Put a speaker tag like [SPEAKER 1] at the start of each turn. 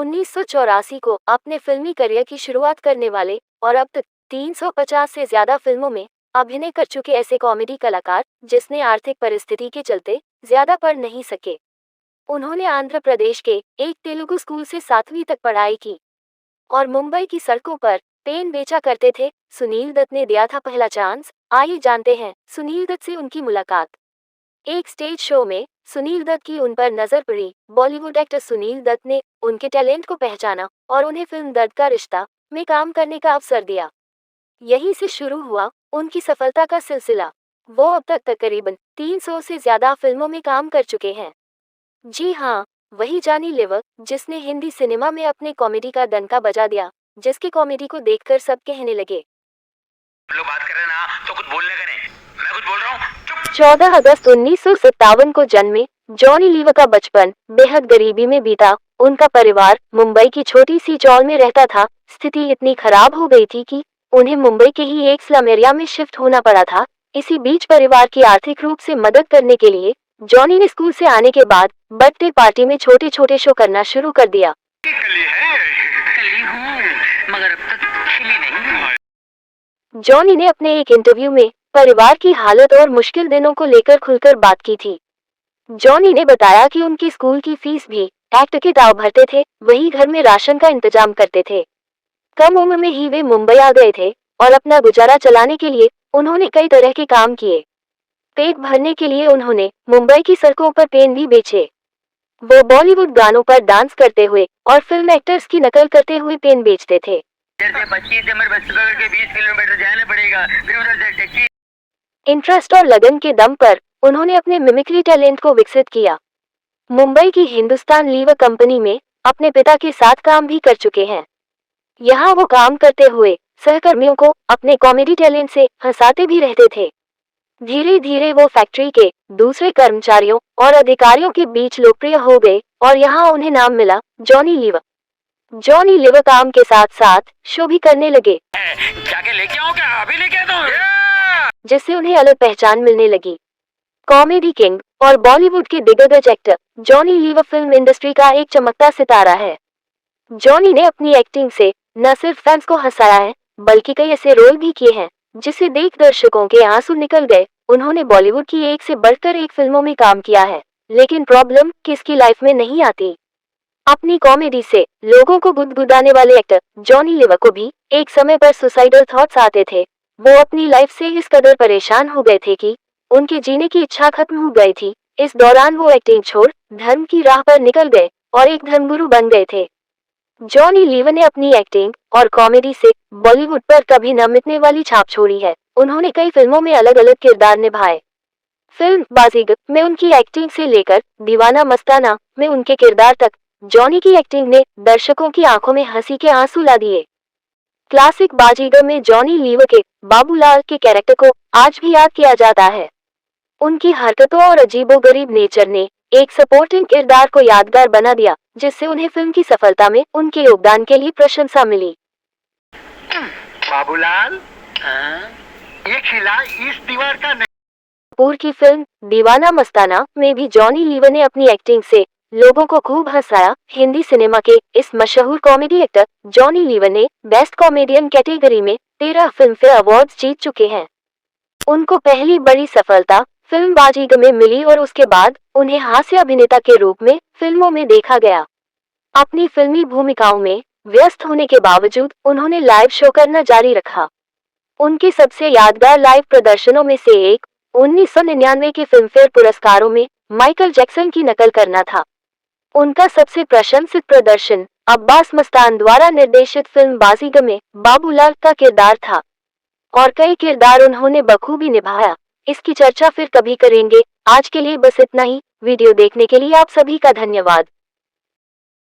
[SPEAKER 1] 1984 को अपने फिल्मी करियर की शुरुआत करने वाले और अब तक 350 से ज्यादा फिल्मों में अभिनय कर चुके ऐसे कॉमेडी कलाकार जिसने आर्थिक परिस्थिति के चलते ज्यादा पढ़ नहीं सके। उन्होंने आंध्र प्रदेश के एक तेलुगु स्कूल से 7वीं तक पढ़ाई की और मुंबई की सड़कों पर पेन बेचा करते थे। सुनील दत्त ने दिया था पहला चांस। आइए जानते हैं सुनील दत्त से उनकी मुलाकात। एक स्टेज शो में सुनील दत्त की उन पर नजर पड़ी। बॉलीवुड एक्टर सुनील दत्त ने उनके टैलेंट को पहचाना और उन्हें फिल्म दर्द का रिश्ता में काम करने का अवसर दिया। यहीं से शुरू हुआ उनकी सफलता का सिलसिला। वो अब तक तकरीबन 300 से ज्यादा फिल्मों में काम कर चुके हैं। जी हाँ, वही जॉनी लीवर जिसने हिंदी सिनेमा में अपने कॉमेडी का डंका बजा दिया, जिसके कॉमेडी को देखकर सब कहने लगे।
[SPEAKER 2] लोग बात कर रहे हैं ना, तो कुछ बोलने का नहीं, मैं कुछ बोल रहा हूँ।
[SPEAKER 1] 14 अगस्त 1957 को जन्मे जॉनी लीवर का बचपन बेहद गरीबी में बीता। उनका परिवार मुंबई की छोटी सी चौल में रहता था। स्थिति इतनी खराब हो गई थी कि उन्हें मुंबई के ही एक स्लम एरिया में शिफ्ट होना पड़ा था। इसी बीच परिवार की आर्थिक रूप से मदद करने के लिए जॉनी ने स्कूल से आने के बाद बर्थडे पार्टी में छोटे छोटे शो करना शुरू कर दिया।
[SPEAKER 2] कली हूँ, मगर अब तक खिली नहीं।
[SPEAKER 1] जॉनी ने अपने एक इंटरव्यू में परिवार की हालत और मुश्किल दिनों को लेकर खुलकर बात की थी। जॉनी ने बताया कि उनकी स्कूल की फीस भी एक्ट के दाव भरते थे, वही घर में राशन का इंतजाम करते थे। कम उम्र में ही वे मुंबई आ गए थे और अपना गुजारा चलाने के लिए उन्होंने कई तरह के काम किए। पेट भरने के लिए उन्होंने मुंबई की सड़कों पर पेन भी बेचे। वो बॉलीवुड गानों पर डांस करते हुए और फिल्म एक्टर्स की नकल करते हुए पेन बेचते थे।
[SPEAKER 2] जैसे 25 नंबर बस के 20 किलोमीटर जाना पड़ेगा, फिर उधर से टैक्सी।
[SPEAKER 1] इंटरेस्ट और लगन के दम पर उन्होंने अपने मिमिक्री टैलेंट को विकसित किया। मुंबई की हिंदुस्तान लीवर कंपनी में अपने पिता के साथ काम भी कर चुके हैं। यहाँ वो काम करते हुए सहकर्मियों को अपने कॉमेडी टैलेंट से हंसाते भी रहते थे। धीरे धीरे वो फैक्ट्री के दूसरे कर्मचारियों और अधिकारियों के बीच लोकप्रिय हो गए और यहाँ उन्हें नाम मिला जॉनी लीवर। जॉनी लीवर काम के साथ साथ शो भी करने लगे,
[SPEAKER 2] जाके लेके आओ क्या? अभी लेके आता हूँ।
[SPEAKER 1] जिससे उन्हें अलग पहचान मिलने लगी। कॉमेडी किंग और बॉलीवुड के दिग्गज actor Johnny Lever film industry का एक चमकता सितारा है। जॉनी ने अपनी एक्टिंग से न सिर्फ फैंस को हंसाया है, बल्कि कई ऐसे रोल भी किए हैं जिसे देख दर्शकों के आंसू निकल गए। उन्होंने बॉलीवुड की एक से बढ़कर एक फिल्मों में काम किया है, लेकिन प्रॉब्लम किसकी लाइफ में नहीं आती। अपनी कॉमेडी से लोगों को गुदगुदाने वाले एक्टर जॉनी लीवर को भी एक समय पर सुसाइडल थॉट्स आते थे। वो अपनी लाइफ से इस कदर परेशान हो गए थे कि उनके जीने की इच्छा खत्म हो गई थी। इस दौरान वो एक्टिंग छोड़ धर्म की राह पर निकल गए और एक धर्मगुरु बन गए थे। जॉनी लीवर ने अपनी एक्टिंग और कॉमेडी से बॉलीवुड पर कभी न मिटने वाली छाप छोड़ी है। उन्होंने कई फिल्मों में अलग अलग किरदार निभाए। फिल्म बाजीगर में उनकी एक्टिंग से लेकर दीवाना मस्ताना में उनके किरदार तक जॉनी की एक्टिंग ने दर्शकों की आंखों में हंसी के आंसू ला दिए। क्लासिक बाजीगर में जॉनी लीवर के बाबूलाल के कैरेक्टर को आज भी याद किया जाता है। उनकी हरकतों और अजीबोगरीब नेचर ने एक सपोर्टिंग किरदार को यादगार बना दिया, जिससे उन्हें फिल्म की सफलता में उनके योगदान के लिए प्रशंसा मिली।
[SPEAKER 2] बाबूलाल, ये खिला इस दीवार का नहीं।
[SPEAKER 1] कपूर की फिल्म दीवाना मस्ताना में भी जॉनी लीवर ने अपनी एक्टिंग से लोगों को खूब हंसाया। हिंदी सिनेमा के इस मशहूर कॉमेडी एक्टर जॉनी लीवर ने बेस्ट कॉमेडियन कैटेगरी में 13 फिल्म फेयर अवार्ड्स जीत चुके हैं। उनको पहली बड़ी सफलता फिल्म बाजीगर में मिली और उसके बाद उन्हें हास्य अभिनेता के रूप में फिल्मों में देखा गया। अपनी फिल्मी भूमिकाओं में व्यस्त होने के बावजूद उन्होंने लाइव शो करना जारी रखा। उनके सबसे यादगार लाइव प्रदर्शनों में से एक 1999 के फिल्मफेयर पुरस्कारों में माइकल जैक्सन की नकल करना था। उनका सबसे प्रशंसित प्रदर्शन अब्बास मस्तान द्वारा निर्देशित फिल्म बाजीगर में बाबूलाल का किरदार था और कई किरदार उन्होंने बखूबी निभाया। इसकी चर्चा फिर कभी करेंगे। आज के लिए बस इतना ही। वीडियो देखने के लिए आप सभी का धन्यवाद।